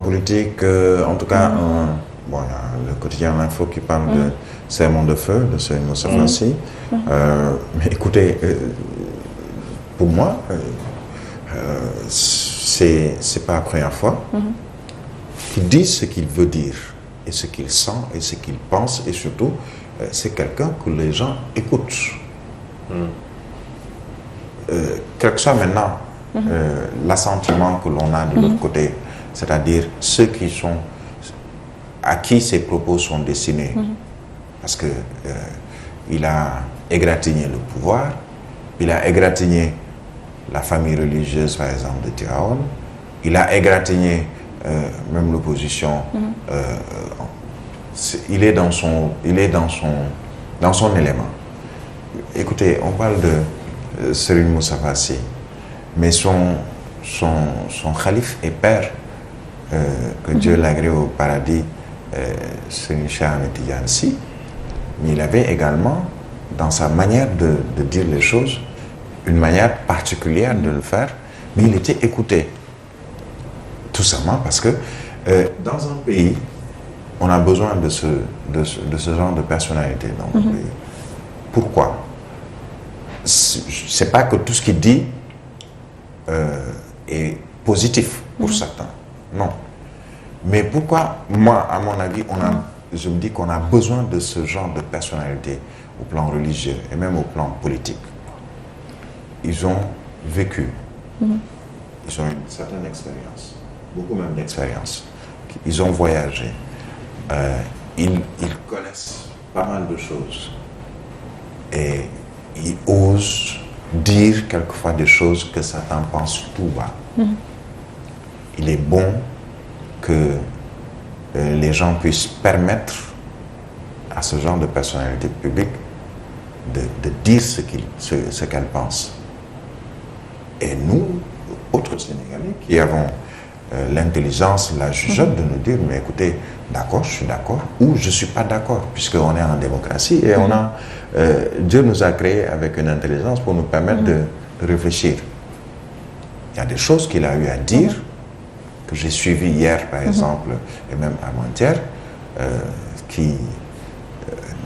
politique, en tout cas, bon, il y a le quotidien L'Info qui parle de sermon de feu, de Serigne Moustapha Sy. Mais écoutez, pour moi, c'est pas la première fois qu'il dit ce qu'il veut dire, et ce qu'il sent, et ce qu'il pense, et surtout, c'est quelqu'un que les gens écoutent. Quel que soit maintenant l'assentiment que l'on a de l'autre côté, c'est-à-dire ceux qui sont à qui ces propos sont destinés, parce que il a égratigné le pouvoir, il a égratigné la famille religieuse, par exemple, de Tivaouane, il a égratigné même l'opposition. Il est dans son élément. Écoutez, on parle de Serigne Moustapha Sy, mais son khalife et père, que Dieu l'agrée au paradis, Serigne Cheikh Ahmed Tidiane Sy, mais il avait également, dans sa manière de dire les choses, une manière particulière de le faire, mais il était écouté. Tout simplement parce que dans un pays, on a besoin de ce genre de personnalité dans le pays. Pourquoi? C'est pas que tout ce qu'il dit est positif pour certains. Non. Mais pourquoi, moi, à mon avis, je me dis qu'on a besoin de ce genre de personnalité au plan religieux et même au plan politique. Ils ont vécu. Ils ont une certaine expérience. Beaucoup même d'expérience. Ils ont voyagé. Ils connaissent pas mal de choses. Et ils osent dire quelquefois des choses que certains pensent tout bas. Il est bon que les gens puissent permettre à ce genre de personnalité publique de dire ce qu'elle pense. Et nous, autres Sénégalais, qui avons l'intelligence, la jugeote de nous dire, mais écoutez, d'accord, je suis d'accord, ou je ne suis pas d'accord, puisqu'on est en démocratie et Dieu nous a créés avec une intelligence pour nous permettre de réfléchir. Il y a des choses qu'il a eu à dire, que j'ai suivies hier, par exemple, et même avant-hier, qui,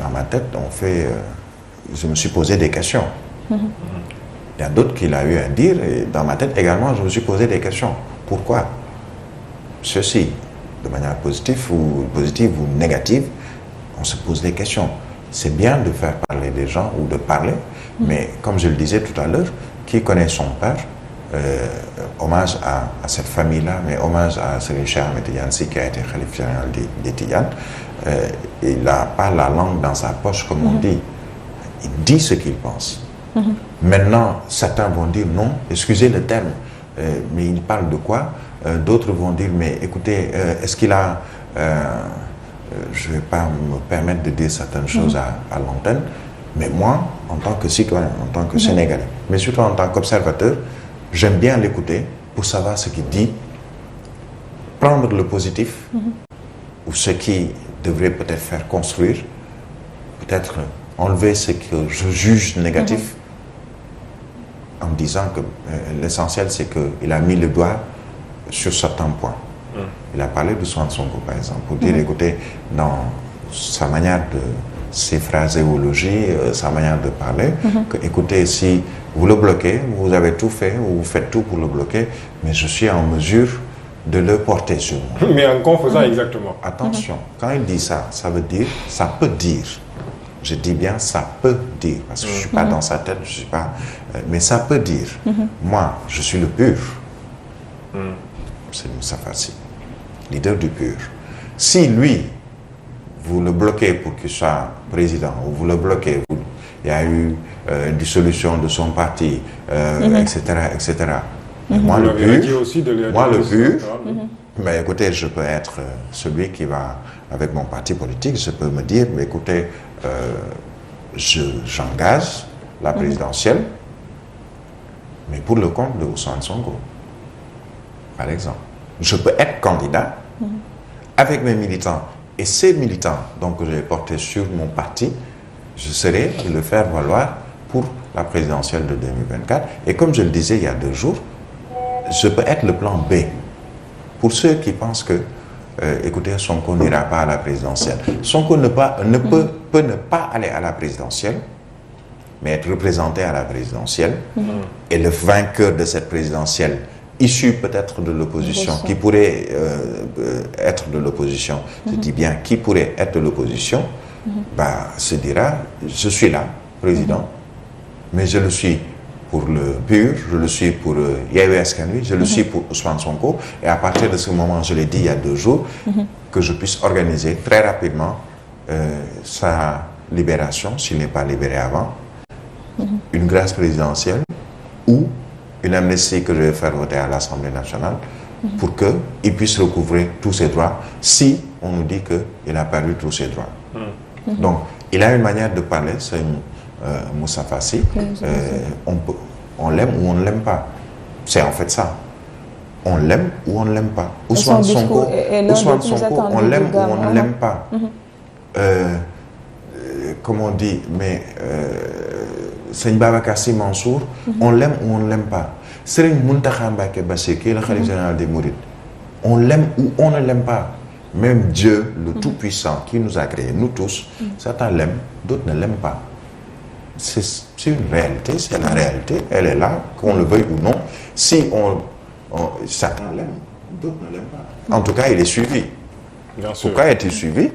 dans ma tête, ont fait... je me suis posé des questions. Il y a d'autres qu'il a eu à dire, et dans ma tête également, je me suis posé des questions. Pourquoi ceci, de manière positive ou négative, on se pose des questions. C'est bien de faire parler des gens ou de parler, mais comme je le disais tout à l'heure, qui connaît son père, hommage à cette famille-là, mais hommage à Serigne Cheikh Ahmed Tidiane Sy qui a été khalife général des Tidianes, il n'a pas la langue dans sa poche, comme on dit. Il dit ce qu'il pense. Maintenant, certains vont dire non, excusez le terme, mais il parle de quoi? D'autres vont dire, mais écoutez, est-ce qu'il a... je ne vais pas me permettre de dire certaines choses à l'antenne, mais moi, en tant que citoyen, en tant que Sénégalais, mais surtout en tant qu'observateur, j'aime bien l'écouter pour savoir ce qu'il dit, prendre le positif, ou ce qui devrait peut-être faire construire, peut-être enlever ce que je juge négatif, en me disant que l'essentiel, c'est qu'il a mis le doigt sur certains points. Il a parlé de Ousmane Sonko, par exemple, pour dire, écoutez, dans sa manière de ses phraséologies, sa manière de parler, que, écoutez, si vous le bloquez, vous avez tout fait, ou vous faites tout pour le bloquer, mais je suis en mesure de le porter sur moi. Mais en quoi faisant exactement? Attention, quand il dit ça, ça veut dire, ça peut dire. Je dis bien, ça peut dire, parce que je ne suis pas dans sa tête, je suis pas... mais ça peut dire. Moi, je suis le pur. C'est Moustapha Sy, leader du pur. Si lui, vous le bloquez pour qu'il soit président, ou vous le bloquez, il y a eu une dissolution de son parti, etc., etc. Moi, le pur, mais écoutez, je peux être celui qui va, avec mon parti politique, je peux me dire, mais écoutez, j'engage la présidentielle, mais pour le compte de Ousmane Sonko, par exemple. Je peux être candidat avec mes militants. Et ces militants, donc, que j'ai portés sur mon parti, je serai de le faire valoir pour la présidentielle de 2024. Et comme je le disais il y a 2 jours, je peux être le plan B. pour ceux qui pensent que, écoutez, Sonko n'ira pas à la présidentielle. Sonko peut ne pas aller à la présidentielle, mais être représenté à la présidentielle. Et le vainqueur de cette présidentielle, issu peut-être de l'opposition, qui pourrait être de l'opposition, je dis bien qui pourrait être de l'opposition, se dira, je suis là, président, mais je le suis pour le PUR, je le suis pour Yewwi Askan Wi, je le suis pour Ousmane Sonko, et à partir de ce moment, je l'ai dit il y a 2 jours, que je puisse organiser très rapidement sa libération, s'il n'est pas libéré avant, une grâce présidentielle ou une amnistie que je vais faire voter à l'Assemblée nationale pour qu'il puisse recouvrer tous ses droits si on nous dit qu'il a perdu tous ses droits. Donc, il a une manière de parler, c'est Moussa Fassi, on l'aime ou on ne l'aime pas. C'est en fait ça. On l'aime ou on ne l'aime pas. Ousmane Sonko, on l'aime ou on ne l'aime pas. Comme on dit, mais Seigne Babacar Sy Mansour, on l'aime ou on ne l'aime pas. Serigne Mountakha Mbacké Bassirou, qui est le khalife général des Mourides, on l'aime ou on ne l'aime pas. Même Dieu, le Tout-Puissant, qui nous a créés, nous tous, certains l'aiment, d'autres ne l'aiment pas. C'est une réalité, c'est la réalité, elle est là, qu'on le veuille ou non. Si certains l'aiment, d'autres ne l'aiment pas. En tout cas, il est suivi. Bien sûr. Pourquoi est-il suivi?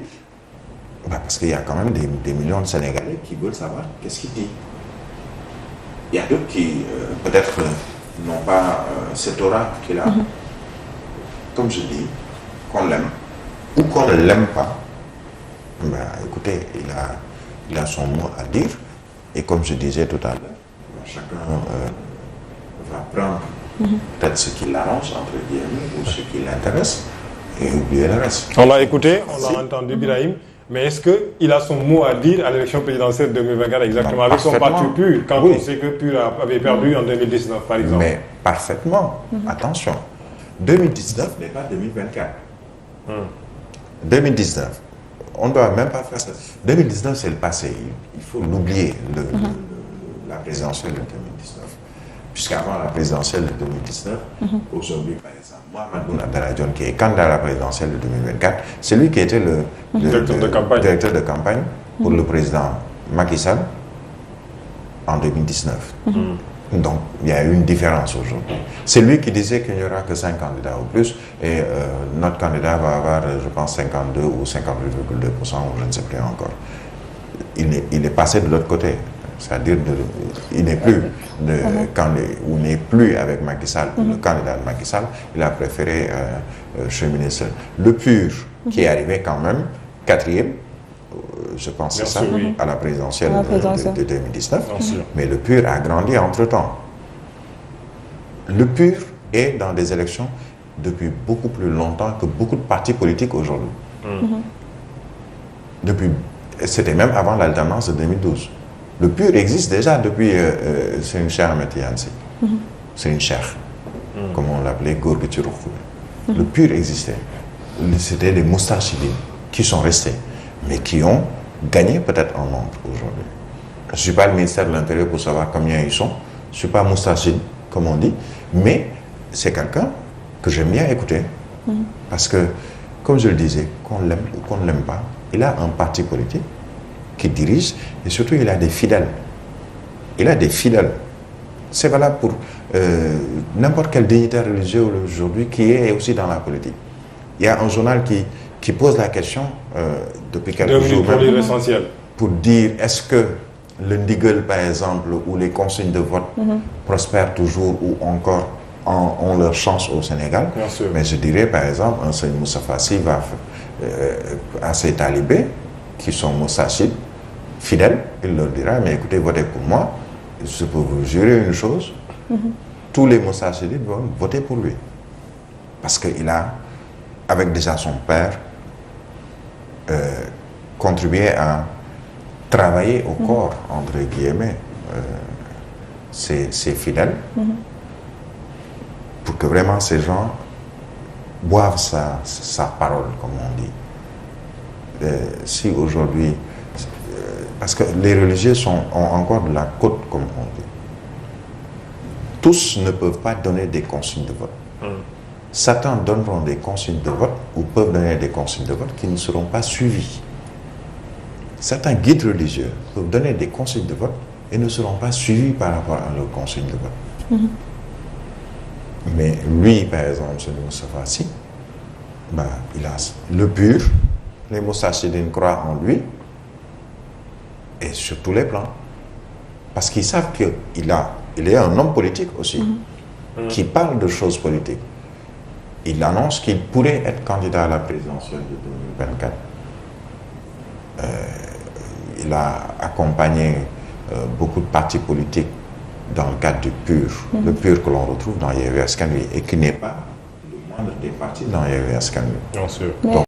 Parce qu'il y a quand même des millions de Sénégalais qui veulent savoir qu'est-ce qu'il dit. Il y a d'autres qui, peut-être, n'ont pas cette aura qu'il a. Comme je dis, qu'on l'aime ou qu'on ne l'aime pas, écoutez, il a son mot à dire. Et comme je disais tout à l'heure, chacun va prendre peut-être ce qui l'arrange, entre guillemets, ou ce qui l'intéresse, et oublier le reste. On l'a écouté, on l'a entendu, Birahim. Mais est-ce qu'il a son mot à dire à l'élection présidentielle de 2024 exactement, avec son parti PUR, quand on sait que PUR avait perdu en 2019, par exemple? Mais parfaitement. Attention, 2019 n'est pas 2024. 2019, on ne doit même pas faire ça. 2019, c'est le passé. Il faut l'oublier, la présidentielle de 2019. Puisqu'avant la présidentielle de 2019, aujourd'hui, par exemple, Mohamed Boun Abdallah Dionne, qui est candidat à la présidentielle de 2024, c'est lui qui était le directeur de campagne pour le président Macky Sall en 2019. Donc, il y a eu une différence aujourd'hui. C'est lui qui disait qu'il n'y aura que 5 candidats au plus, et notre candidat va avoir, je pense, 52 ou 58,2%, ou je ne sais plus encore. Il est passé de l'autre côté. C'est-à-dire, il n'est plus ou n'est plus avec Macky Sall, le candidat de Macky Sall, il a préféré cheminer seul. Le PUR, qui est arrivé quand même 4e, je pense c'est ça, à la présidentielle de 2019, mais le PUR a grandi entre-temps. Le PUR est dans des élections depuis beaucoup plus longtemps que beaucoup de partis politiques aujourd'hui. C'était même avant l'alternance de 2012. Le PUR existe déjà depuis c'est une chère Ahmed Tidiane Sy. C'est une chère, comme on l'appelait, Gorgui Thiou Rouhoué. Le PUR existait. C'était les moustachidines qui sont restés, mais qui ont gagné peut-être en nombre aujourd'hui. Je ne suis pas le ministère de l'Intérieur pour savoir combien ils sont. Je ne suis pas moustachide, comme on dit, mais c'est quelqu'un que j'aime bien écouter. Parce que, comme je le disais, qu'on l'aime ou qu'on ne l'aime pas, il a un parti politique qui dirige, et surtout il a des fidèles. Il a des fidèles. C'est valable pour n'importe quel dignitaire religieux aujourd'hui qui est aussi dans la politique. Il y a un journal qui pose la question depuis quelques jours pour dire est-ce que le ndigal, par exemple, ou les consignes de vote prospèrent toujours ou encore ont leur chance au Sénégal. Mais je dirais, par exemple, un Seigne Moussa Fassi va à ses talibés qui sont moussachides, fidèles, il leur dira, mais écoutez, votez pour moi, je peux vous jurer une chose, tous les moussachides vont voter pour lui. Parce qu'il a, avec déjà son père, contribué à travailler au corps, entre guillemets, ses fidèles, pour que vraiment ces gens boivent sa parole, comme on dit. Si aujourd'hui, parce que les religieux ont encore de la côte, comme on dit. Tous ne peuvent pas donner des consignes de vote. certains donneront des consignes de vote ou peuvent donner des consignes de vote qui ne seront pas suivies. Certains guides religieux peuvent donner des consignes de vote et ne seront pas suivis par rapport à leurs consignes de vote. Mais lui, par exemple, celui Moustapha Sy, il a le pur, les Moustarchidines croient en lui, et sur tous les plans. Parce qu'ils savent qu'il est un homme politique aussi, qui parle de choses politiques. Il annonce qu'il pourrait être candidat à la présidentielle de 2024. Il a accompagné beaucoup de partis politiques dans le cadre du PUR, le PUR que l'on retrouve dans Yewwi Askan Wi et qui n'est pas le moindre des partis dans Yewwi Askan Wi. Bien sûr. Donc,